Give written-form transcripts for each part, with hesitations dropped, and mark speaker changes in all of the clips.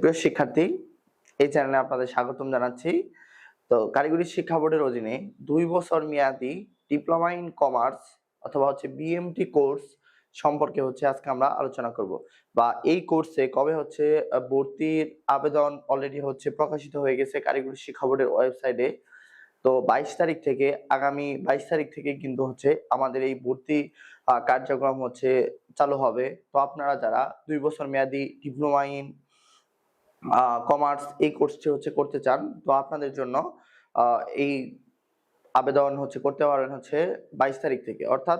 Speaker 1: প্রিয় শিক্ষার্থী, এই চ্যানেলে আপনাদের স্বাগতম জানাচ্ছি। তো কারিগরি শিক্ষা বোর্ডের অধীনে 2 বছর মেয়াদী ডিপ্লোমা ইন কমার্স অথবা বিএমটি কোর্স সম্পর্কে আজকে আমরা আলোচনা করব। বা এই কোর্সে কবে ভর্তির আবেদন অলরেডি প্রকাশিত হয়ে গেছে কারিগরি শিক্ষা বোর্ডের ওয়েবসাইটে। তো 22 তারিখ থেকে আগামী 22 তারিখ থেকে কিন্তু আমাদের এই ভর্তি কার্যক্রম চালু হবে। তো আপনারা যারা 2 বছর মেয়াদী ডিপ্লোমা ইন কমার্স এই কোর্সটি করতে চান, তো আপনাদের জন্য এই আবেদন করতে পারবেন 22 তারিখ থেকে, অর্থাৎ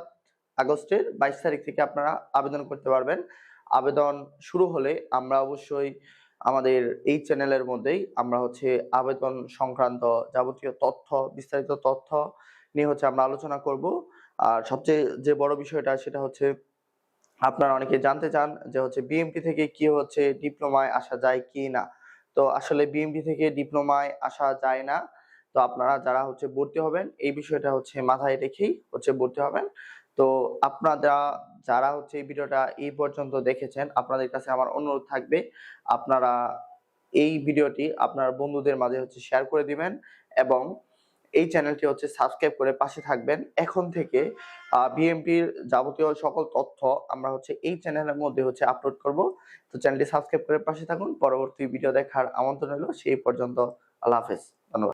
Speaker 1: আগস্টের 22 তারিখ থেকে আপনারা আবেদন করতে পারবেন। আবেদন শুরু হলে আমরা অবশ্যই আমাদের এই চ্যানেলের মধ্যেই আমরা আবেদন সংক্রান্ত যাবতীয় তথ্য, বিস্তারিত তথ্য নিয়ে আমরা আলোচনা করব। আর সবচেয়ে যে বড় বিষয়টা সেটা আপনারা অনেকে জানতে চান যে বিএমপি থেকে কি ডিপ্লোমায় আসা যায় কি না। তো আসলে বিএমপি থেকে ডিপ্লোমায় আসা যায় না। তো আপনারা যারা ভর্তি হবেন এই বিষয়টা মাথায় রেখেই ভর্তি হবেন। তো আপনারা যারা এই ভিডিওটা এই পর্যন্ত দেখেছেন, আপনাদের কাছে আমার অনুরোধ থাকবে আপনারা এই ভিডিওটি আপনার বন্ধুদের মাঝে শেয়ার করে দিবেন এবং এই চ্যানেলটি সাবস্ক্রাইব করে পাশে থাকবেন। এখন থেকে বিএমপির যাবতীয় সকল তথ্য আমরা এই চ্যানেলের মধ্যে আপলোড করব। তো চ্যানেলটি সাবস্ক্রাইব করে পাশে থাকুন। পরবর্তী ভিডিও দেখার আমন্ত্রণ রইল। সেই পর্যন্ত আল্লাহ হাফেজ।